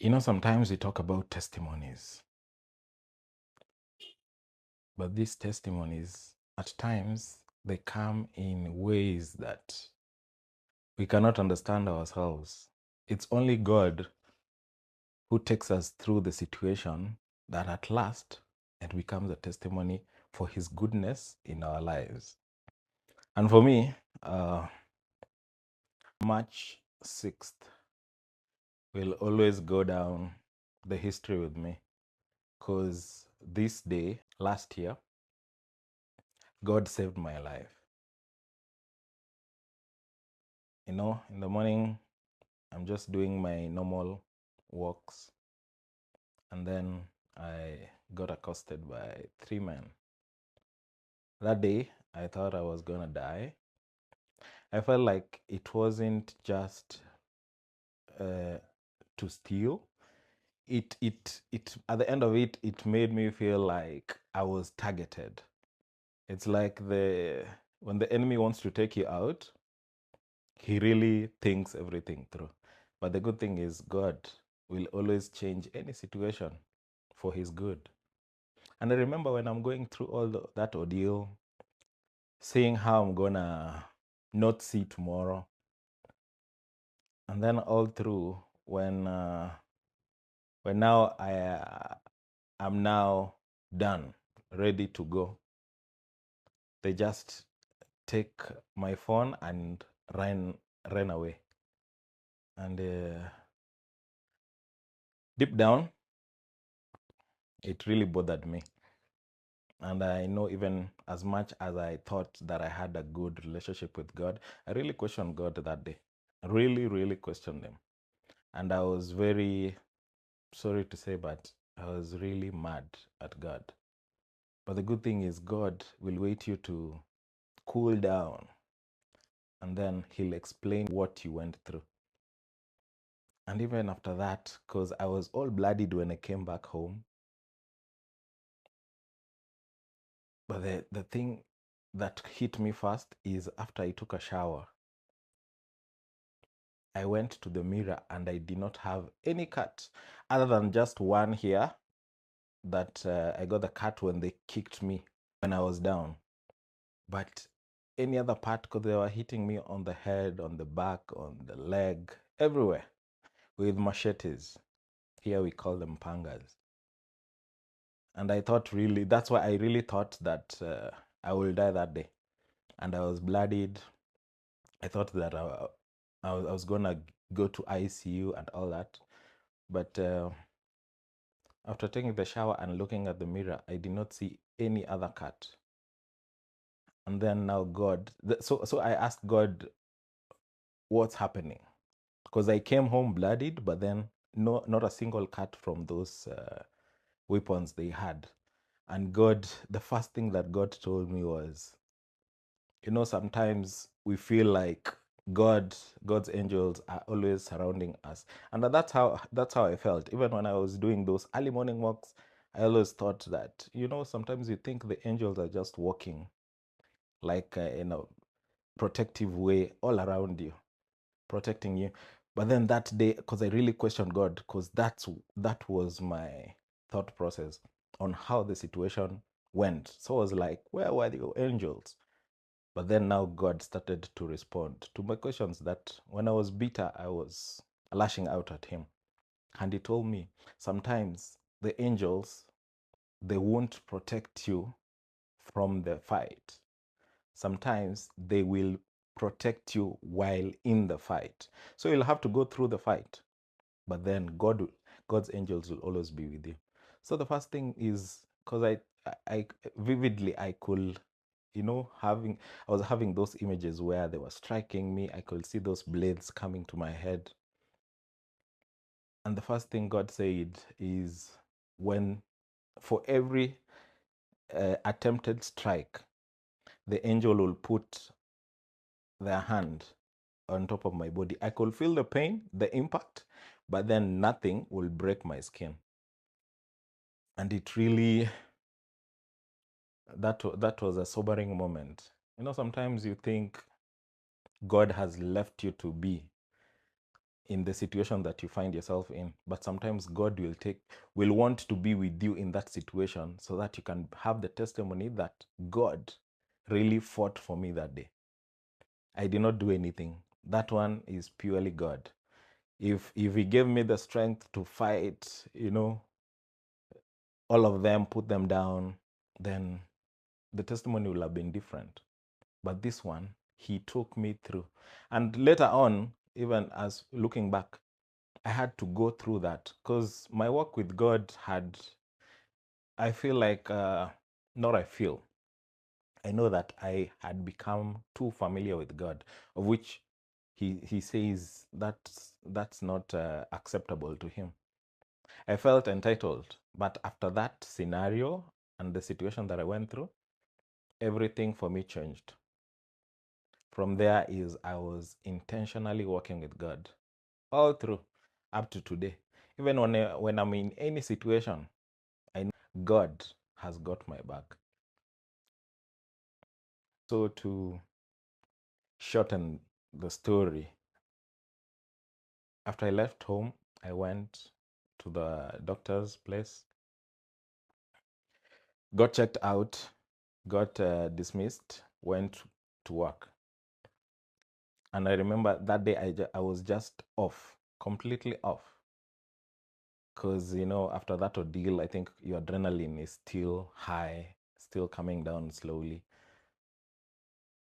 Sometimes we talk about testimonies, but these testimonies, at times, they come in ways that we cannot understand ourselves. It's only God who takes us through the situation that at last it becomes a testimony for his goodness in our lives. And for me, March 6th will always go down the history with me because this day, last year, God saved my life. In the morning, I'm just doing my normal walks, and then I got accosted by three men. That day, I thought I was gonna die. I felt like it wasn't just to steal. It at the end of it, it made me feel like I was targeted. It's like when the enemy wants to take you out, he really thinks everything through. But the good thing is, God will always change any situation for his good. And I remember when I'm going through that ordeal, seeing how I'm gonna not see tomorrow, and then all through when now I'm now done, ready to go, they just take my phone and ran away. And deep down, it really bothered me. And I know, even as much as I thought that I had a good relationship with God, I really questioned God that day. Really, really questioned him. And I was very sorry to say, but I was really mad at God. But the good thing is, God will wait you to cool down, and then he'll explain what you went through. And even after that, because I was all bloodied when I came back home, but the thing that hit me first is after I took a shower, I went to the mirror and I did not have any cut other than just one here that I got the cut when they kicked me when I was down. But any other part, because they were hitting me on the head, on the back, on the leg, everywhere with machetes. Here we call them pangas. And I thought, really, that's why I really thought that I will die that day. And I was bloodied. I thought that I was going to go to ICU and all that. But after taking the shower and looking at the mirror, I did not see any other cut. And then now so I asked God, what's happening? Because I came home bloodied, but then not a single cut from those weapons they had. And God, the first thing that God told me was, sometimes we feel like God's angels are always surrounding us. And that's how I felt. Even when I was doing those early morning walks, I always thought that, sometimes you think the angels are just walking like in a protective way all around you, protecting you. But then that day, because I really questioned God, because that was my thought process on how the situation went. So I was like, where were the angels? But then now God started to respond to my questions, that when I was bitter, I was lashing out at him. And he told me, sometimes the angels, they won't protect you from the fight. Sometimes they will protect you while in the fight. So you'll have to go through the fight, but then God's angels will always be with you. So the first thing is, because I vividly, I could, I was having those images where they were striking me. I could see those blades coming to my head. And the first thing God said is, for every attempted strike, the angel will put their hand on top of my body. I could feel the pain, the impact, but then nothing will break my skin. And it really, that was a sobering moment. Sometimes you think God has left you to be. in the situation that you find yourself in, but sometimes God will want to be with you in that situation so that you can have the testimony that God really fought for me that day. I did not do anything. That one is purely God. If he gave me the strength to fight, all of them, put them down, then the testimony will have been different. But this one, he took me through. And later on, even as looking back, I had to go through that because my work with God I feel like, not I feel, I know that I had become too familiar with God, of which he says that's not acceptable to him. I felt entitled, but after that scenario and the situation that I went through, everything for me changed. From there is I was intentionally working with God all through up to today. Even when I'm in any situation, I know God has got my back. So to shorten the story, after I left home, I went to the doctor's place, got checked out, got dismissed, went to work. And I remember that day I was just off, completely off. Because, after that ordeal, I think your adrenaline is still high, still coming down slowly.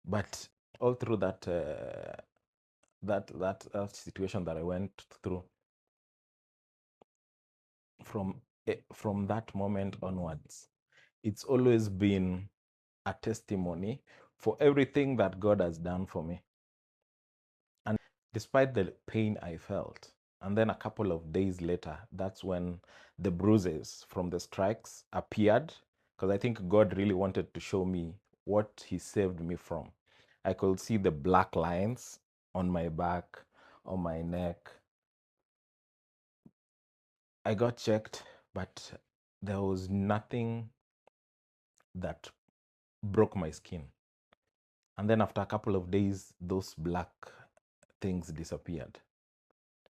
But all through that situation that I went through, from that moment onwards, it's always been a testimony for everything that God has done for me. And despite the pain I felt, and then a couple of days later, that's when the bruises from the strikes appeared, because I think God really wanted to show me what he saved me from. I could see the black lines on my back, on my neck. I got checked, but there was nothing that broke my skin. And then after a couple of days, those black things disappeared.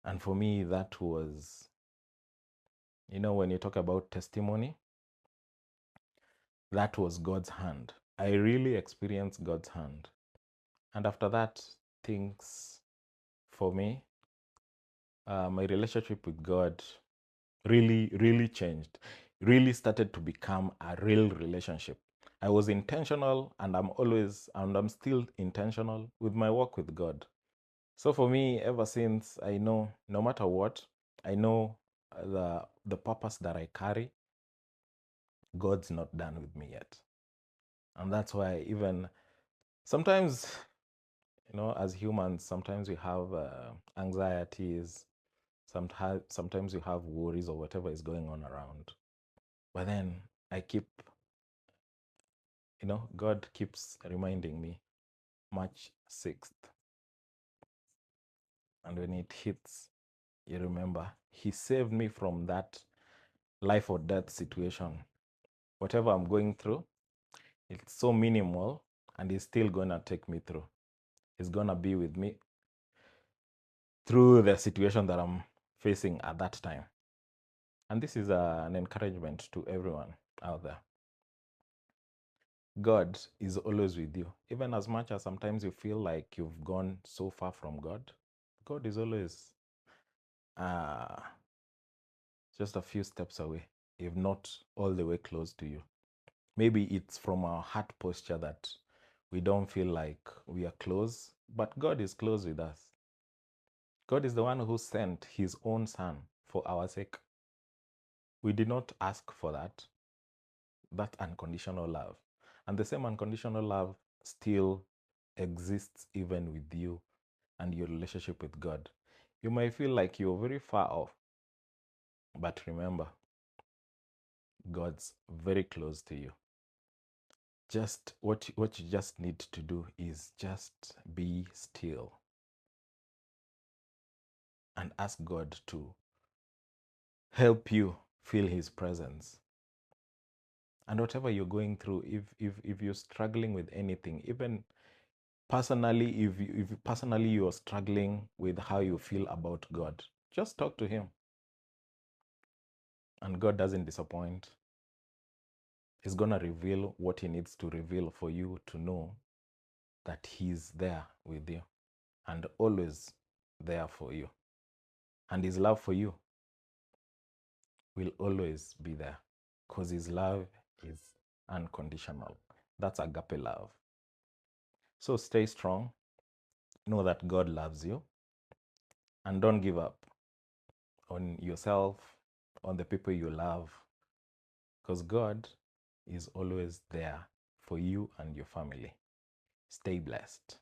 And for me, that was, when you talk about testimony, that was God's hand. I really experienced God's hand. And after that, things for me, my relationship with God really, really changed, really started to become a real relationship. I was intentional, and I'm still intentional with my work with God. So for me, ever since, I know no matter what, I know the purpose that I carry, God's not done with me yet. And that's why even sometimes, as humans, sometimes we have anxieties, sometimes we have worries or whatever is going on around. But then I keep, God keeps reminding me, March 6th. And when it hits, you remember, he saved me from that life or death situation. Whatever I'm going through, it's so minimal, and he's still going to take me through. He's going to be with me through the situation that I'm facing at that time. And this is an encouragement to everyone out there. God is always with you. Even as much as sometimes you feel like you've gone so far from God, God is always just a few steps away, if not all the way close to you. Maybe it's from our heart posture that we don't feel like we are close, but God is close with us. God is the one who sent his own son for our sake. We did not ask for that unconditional love. And the same unconditional love still exists even with you and your relationship with God. You might feel like you're very far off, but remember, God's very close to you. Just what you just need to do is just be still and ask God to help you feel his presence. And whatever you're going through, if you're struggling with anything, even Personally, if personally you are struggling with how you feel about God, just talk to him. And God doesn't disappoint. He's going to reveal what he needs to reveal for you to know that he's there with you and always there for you. And his love for you will always be there because his love is unconditional. That's agape love. So stay strong. Know that God loves you and don't give up on yourself, on the people you love, because God is always there for you and your family. Stay blessed.